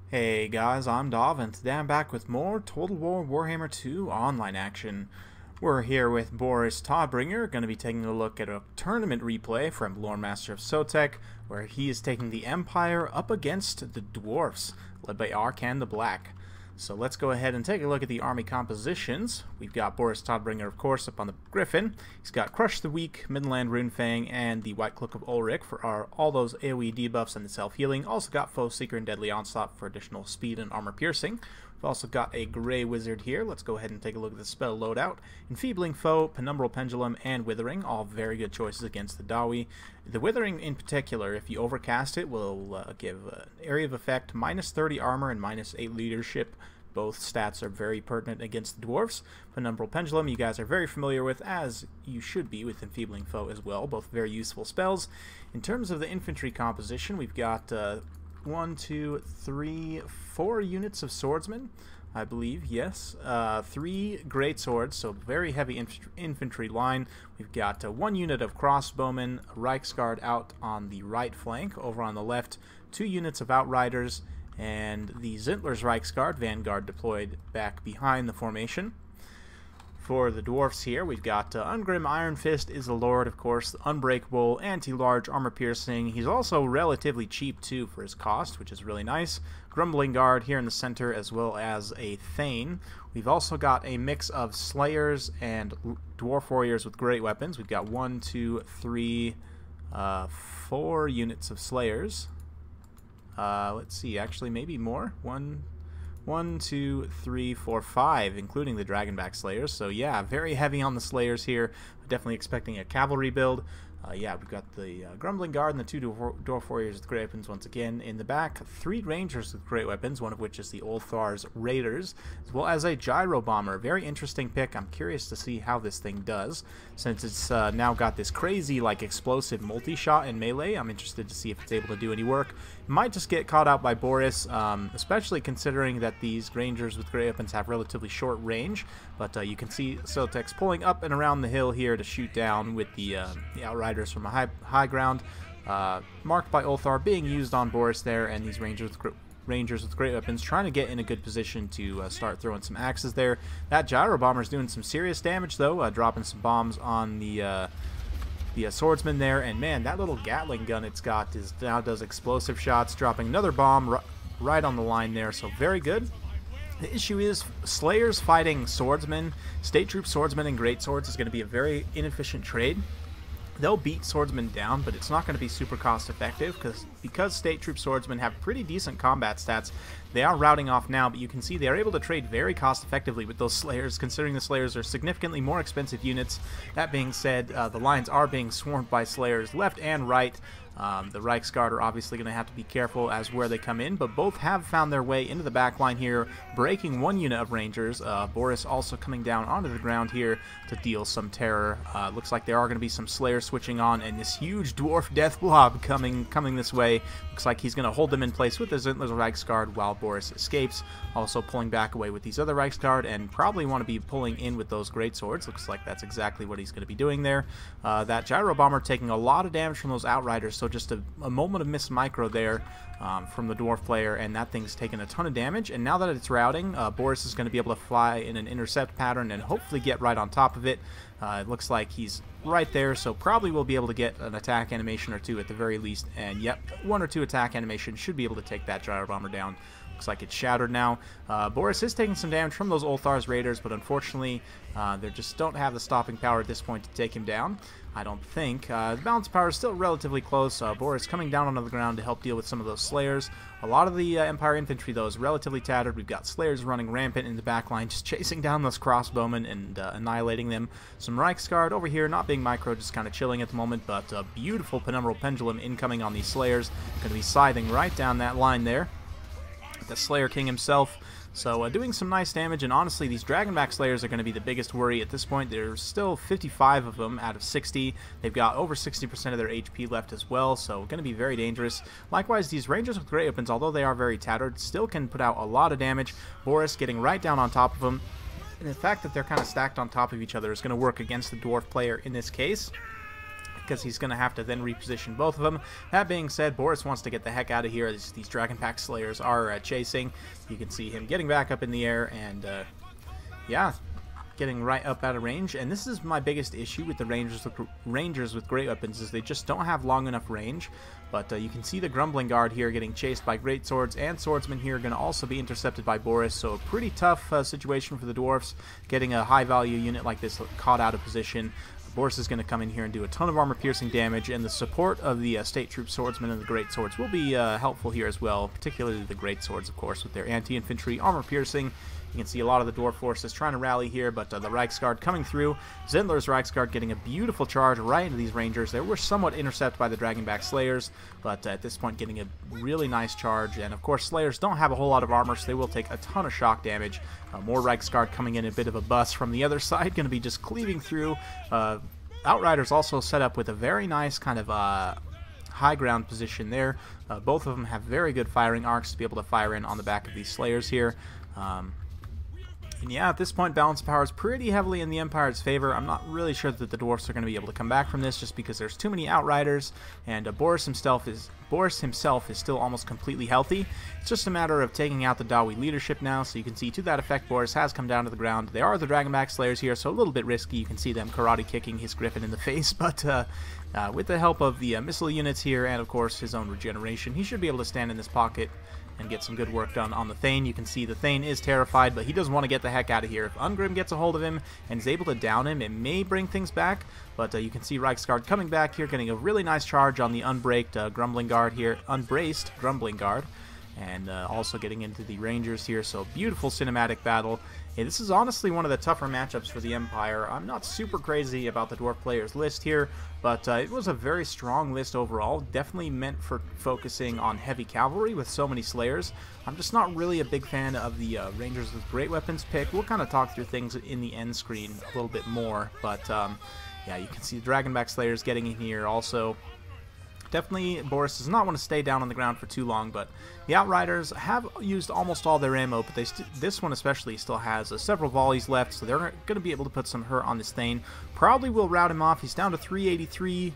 Hey guys, I'm Dov, and today I'm back with more Total War Warhammer 2 online action. We're here with Boris Todbringer, going to be taking a look at a tournament replay from Lore Master of Sotek, where he is taking the Empire up against the Dwarfs, led by Arkan the Black. So let's go ahead and take a look at the army compositions. We've got Boris Todbringer, of course, up on the Griffin. He's got Crush the Weak, Midland Runefang, and the White Cloak of Ulrich for all those AoE debuffs and the self-healing. Also got Foe Seeker and Deadly Onslaught for additional speed and armor piercing. We've also got a Grey Wizard here. Let's go ahead and take a look at the spell loadout. Enfeebling Foe, Penumbral Pendulum, and Withering, all very good choices against the Dawi. The Withering in particular, if you overcast it, will give area of effect, minus 30 armor and minus 8 leadership. Both stats are very pertinent against the Dwarfs. Penumbral Pendulum you guys are very familiar with, as you should be with Enfeebling Foe as well. Both very useful spells. In terms of the infantry composition, we've got 1, 2, 3, 4 units of swordsmen, I believe, yes. 3 great swords, so very heavy infantry line. We've got 1 unit of crossbowmen, Reichsguard out on the right flank. Over on the left, 2 units of outriders, and the Zintler's Reichsguard, Vanguard, deployed back behind the formation. For the dwarfs here, we've got Ungrim Iron Fist is the Lord, of course, Unbreakable, Anti-Large, Armor Piercing. He's also relatively cheap, too, for his cost, which is really nice. Grumbling Guard here in the center, as well as a Thane. We've also got a mix of Slayers and Dwarf Warriors with great weapons. We've got 1, 2, 3, 4 units of Slayers. Let's see, actually maybe more. 1, 2, 3, 4, 5, including the Dragonback Slayers. So yeah, very heavy on the Slayers here. Definitely expecting a cavalry build. Yeah, we've got the Grumbling Guard and the 2 Dwarf Warriors with great weapons once again. In the back, 3 Rangers with great weapons, one of which is the Ulthar's Raiders, as well as a Gyro Bomber. Very interesting pick. I'm curious to see how this thing does, since it's now got this crazy, like, explosive multi-shot in melee. I'm interested to see if it's able to do any work. It might just get caught out by Boris, especially considering that these Rangers with great weapons have relatively short range. But you can see Sotek's pulling up and around the hill here to shoot down with the Outriders from a high ground, marked by Ulthar, being used on Boris there, and these Rangers with great weapons trying to get in a good position to start throwing some axes there. That Gyro Bomber is doing some serious damage, though, dropping some bombs on the swordsman there, and man, that little Gatling gun it's got now does explosive shots, dropping another bomb right on the line there, so very good. The issue is Slayers fighting swordsmen, State Troop swordsmen and great swords is going to be a very inefficient trade. They'll beat swordsmen down, but it's not going to be super cost effective because State Troop swordsmen have pretty decent combat stats. They are routing off now, but you can see they are able to trade very cost effectively with those Slayers, considering the Slayers are significantly more expensive units. That being said, the lines are being swarmed by Slayers left and right. The Reichsguard are obviously going to have to be careful as where they come in, but both have found their way into the back line here, breaking 1 unit of Rangers. Boris also coming down onto the ground here to deal some terror. Looks like there are going to be some Slayers switching on, and this huge Dwarf Death Blob coming this way. Looks like he's going to hold them in place with the Zintler's Reichsguard while Boris escapes. Also pulling back away with these other Reichsguard, and probably want to be pulling in with those great swords. Looks like that's exactly what he's going to be doing there. That Gyro Bomber taking a lot of damage from those Outriders, so just a moment of missed micro there from the Dwarf player, and that thing's taken a ton of damage. And now that it's routing, Boris is going to be able to fly in an intercept pattern and hopefully get right on top of it. It looks like he's right there, so probably we'll be able to get an attack animation or 2 at the very least. And yep, 1 or 2 attack animations should be able to take that Gyro Bomber down. Looks like it's shattered now. Boris is taking some damage from those Ulthar's Raiders, but unfortunately, they just don't have the stopping power at this point to take him down, I don't think. The balance power is still relatively close. Boris coming down onto the ground to help deal with some of those Slayers. A lot of the Empire infantry, though, is relatively tattered. We've got Slayers running rampant in the back line, just chasing down those crossbowmen and annihilating them. Some Reichsguard over here, not being micro, just kind of chilling at the moment, but a beautiful Penumbral Pendulum incoming on these Slayers. Going to be scything right down that line there. The Slayer King himself. So doing some nice damage, and honestly, these Dragonback Slayers are going to be the biggest worry at this point. There's still 55 of them out of 60. They've got over 60% of their HP left as well, so going to be very dangerous. Likewise, these Rangers with great weapons, although they are very tattered, still can put out a lot of damage. Boris getting right down on top of them, and the fact that they're kind of stacked on top of each other is going to work against the Dwarf player in this case. because he's going to have to then reposition both of them. That being said, Boris wants to get the heck out of here. These Dragonback Slayers are chasing. You can see him getting back up in the air and, yeah, getting right up out of range. And this is my biggest issue with the Rangers with great weapons, is they just don't have long enough range. But you can see the Grumbling Guard here getting chased by great swords, and Swordsmen here are going to also be intercepted by Boris. So a pretty tough situation for the dwarfs, getting a high value unit like this caught out of position. Boris is going to come in here and do a ton of armor-piercing damage, and the support of the State Troop Swordsmen and the Great Swords will be helpful here as well, particularly the Great Swords, of course, with their anti-infantry armor-piercing. You can see a lot of the dwarf forces trying to rally here, but the Reiksguard coming through. Zindler's Reiksguard getting a beautiful charge right into these Rangers. They were somewhat intercepted by the Dragonback Slayers, but at this point getting a really nice charge. And of course, Slayers don't have a whole lot of armor, so they will take a ton of shock damage. More Reiksguard coming in a bit of a bust from the other side, going to be just cleaving through. Outriders also set up with a very nice kind of high ground position there. Both of them have very good firing arcs to be able to fire in on the back of these Slayers here. And yeah, at this point, balance of power is pretty heavily in the Empire's favor. I'm not really sure that the dwarfs are going to be able to come back from this, just because there's too many Outriders, and Boris himself is still almost completely healthy. It's just a matter of taking out the Dawi leadership now. So you can see, to that effect, Boris has come down to the ground. They are the Dragonback Slayers here, so a little bit risky. You can see them karate kicking his Griffin in the face, but with the help of the missile units here, and of course his own regeneration, he should be able to stand in this pocket and get some good work done on the Thane. You can see the Thane is terrified, but he does want to get the heck out of here. If Ungrim gets a hold of him and is able to down him, it may bring things back, but you can see Reiksguard coming back here, getting a really nice charge on the unbraced Grumbling Guard here, and also getting into the Rangers here. So beautiful cinematic battle. Hey, this is honestly one of the tougher matchups for the Empire. I'm not super crazy about the dwarf players list here, but it was a very strong list overall. Definitely meant for focusing on heavy cavalry with so many Slayers. I'm just not really a big fan of the Rangers with great weapons pick. We'll kind of talk through things in the end screen a little bit more, but yeah, you can see the Dragonback Slayers getting in here also. Definitely, Boris does not want to stay down on the ground for too long, but the Outriders have used almost all their ammo, but this one especially still has several volleys left, so they're going to be able to put some hurt on this Thane. Probably will rout him off. He's down to 383,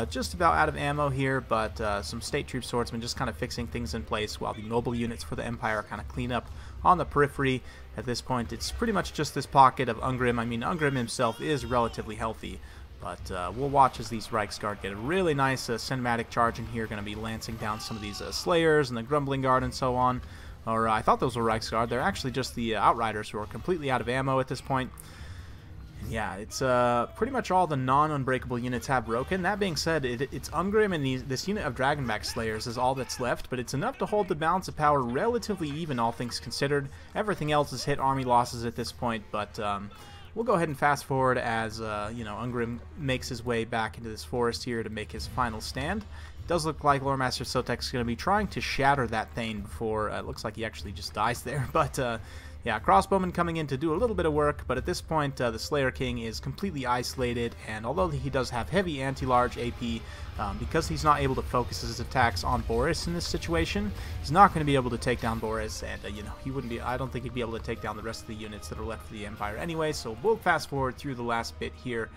just about out of ammo here, but some State Troop Swordsmen just kind of fixing things in place, while the mobile units for the Empire kind of clean up on the periphery. At this point, it's pretty much just this pocket of Ungrim. I mean, Ungrim himself is relatively healthy, but we'll watch as these Reiksguard get a really nice cinematic charge in here. Going to be lancing down some of these Slayers and the Grumbling Guard and so on. Or I thought those were Reiksguard. They're actually just the Outriders who are completely out of ammo at this point. And yeah, it's pretty much all the non-unbreakable units have broken. That being said, it's Ungrim and this unit of Dragonback Slayers is all that's left, but it's enough to hold the balance of power relatively even, all things considered. Everything else has hit army losses at this point, but we'll go ahead and fast forward as you know, Ungrim makes his way back into this forest here to make his final stand. It does look like Lore Master Sotek is going to be trying to shatter that Thane before it looks like he actually just dies there. But yeah, Crossbowman coming in to do a little bit of work, but at this point the Slayer King is completely isolated, and although he does have heavy anti-large AP, because he's not able to focus his attacks on Boris in this situation, he's not going to be able to take down Boris, and you know, he wouldn't be. I don't think he'd be able to take down the rest of the units that are left for the Empire anyway. So we'll fast forward through the last bit here.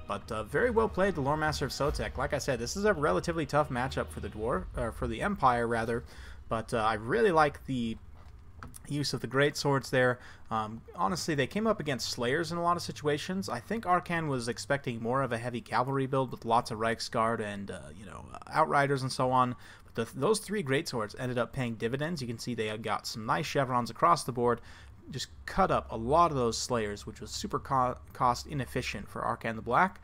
But very well played, the Lore Master of Sotek. Like I said, this is a relatively tough matchup for the Empire rather. But I really like the use of the great swords there. Honestly, they came up against Slayers in a lot of situations. I think Arkan was expecting more of a heavy cavalry build with lots of Reiksguard and you know, Outriders and so on. But those three great swords ended up paying dividends. You can see they got some nice chevrons across the board. Just cut up a lot of those Slayers, which was super cost inefficient for Arkan the Black.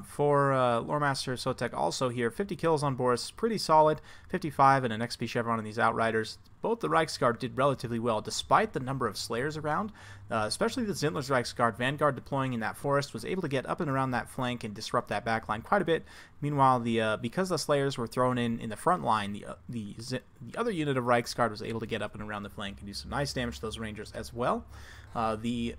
For Lore Master Sotek also here, 50 kills on Boris, pretty solid, 55 and an XP Chevron on these Outriders. Both the Reiksguard did relatively well despite the number of Slayers around, especially the Zintler's Reiksguard. Vanguard deploying in that forest was able to get up and around that flank and disrupt that backline quite a bit. Meanwhile, because the Slayers were thrown in the front line, the other unit of Reiksguard was able to get up and around the flank and do some nice damage to those Rangers as well. The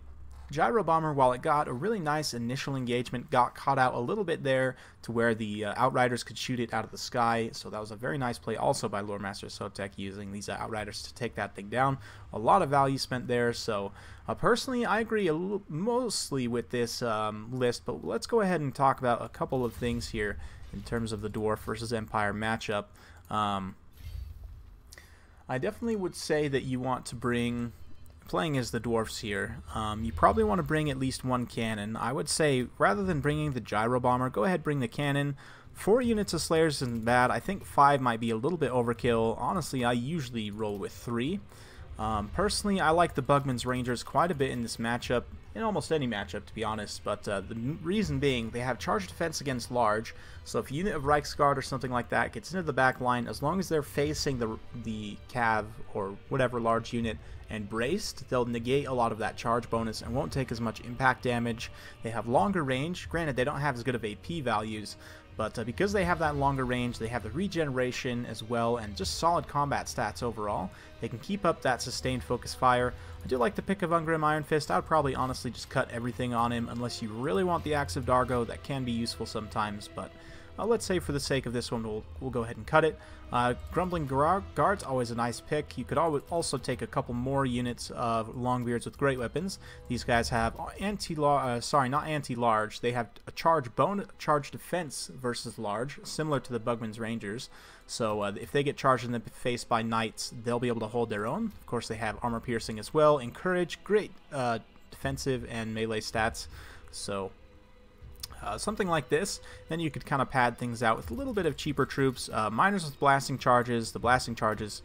Gyro Bomber, while it got a really nice initial engagement, got caught out a little bit there to where the Outriders could shoot it out of the sky. So that was a very nice play also by Lore Master Sotek, using these Outriders to take that thing down. A lot of value spent there. So personally, I agree mostly with this list, but let's go ahead and talk about a couple of things here in terms of the Dwarf versus Empire matchup. I definitely would say that you want to bring, playing as the Dwarfs here, you probably want to bring at least one cannon. I would say rather than bringing the Gyro Bomber, go ahead, bring the cannon. 4 units of Slayers isn't bad. I think 5 might be a little bit overkill. Honestly, I usually roll with 3. Personally, I like the Bugman's Rangers quite a bit in this matchup, in almost any matchup to be honest, but the reason being they have charge defense against large, so if a unit of Reichsguard or something like that gets into the back line, as long as they're facing the Cav or whatever large unit and braced, they'll negate a lot of that charge bonus and won't take as much impact damage. They have longer range. Granted, they don't have as good of AP values, but because they have that longer range, they have the regeneration as well, and just solid combat stats overall. They can keep up that sustained focus fire. I do like the pick of Ungrim Iron Fist. I would probably honestly just cut everything on him unless you really want the Axe of Dargo. That can be useful sometimes, but let's say for the sake of this one, we'll go ahead and cut it. Grumbling Guard's always a nice pick. You could also take a couple more units of Longbeards with great weapons. These guys have not anti-large. They have a charge defense versus large, similar to the Bugman's Rangers. So if they get charged in the face by knights, they'll be able to hold their own. Of course, they have armor piercing as well. Encourage, great defensive and melee stats. So something like this, then you could kind of pad things out with a little bit of cheaper troops. Miners with blasting charges. The blasting charges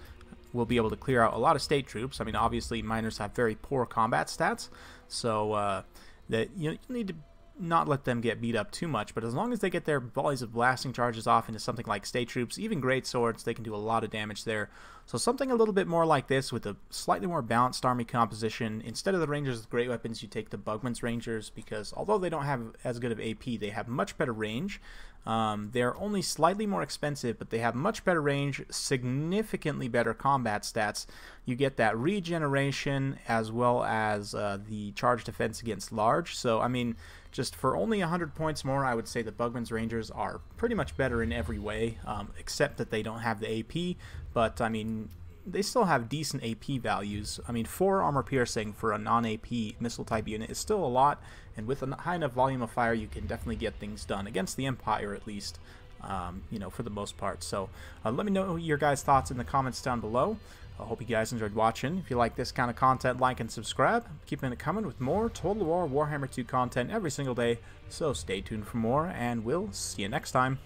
will be able to clear out a lot of state troops. I mean, obviously, miners have very poor combat stats, so that you need to not let them get beat up too much, but as long as they get their volleys of blasting charges off into something like state troops, even great swords, they can do a lot of damage there. So something a little bit more like this with a slightly more balanced army composition. Instead of the Rangers with great weapons, you take the Bugman's Rangers, because although they don't have as good of AP, they have much better range. They're only slightly more expensive, but they have much better range, significantly better combat stats. You get that regeneration as well as the charge defense against large. So, I mean, just for only 100 points more, I would say the Bugman's Rangers are pretty much better in every way, except that they don't have the AP. But, I mean, they still have decent AP values. I mean, 4 armor piercing for a non-AP missile type unit is still a lot, and with a high enough volume of fire, you can definitely get things done against the Empire, at least, you know, for the most part. So let me know your guys' thoughts in the comments down below. I hope you guys enjoyed watching. If you like this kind of content, like and subscribe. Keeping it coming with more Total War Warhammer 2 content every single day, so stay tuned for more, and we'll see you next time.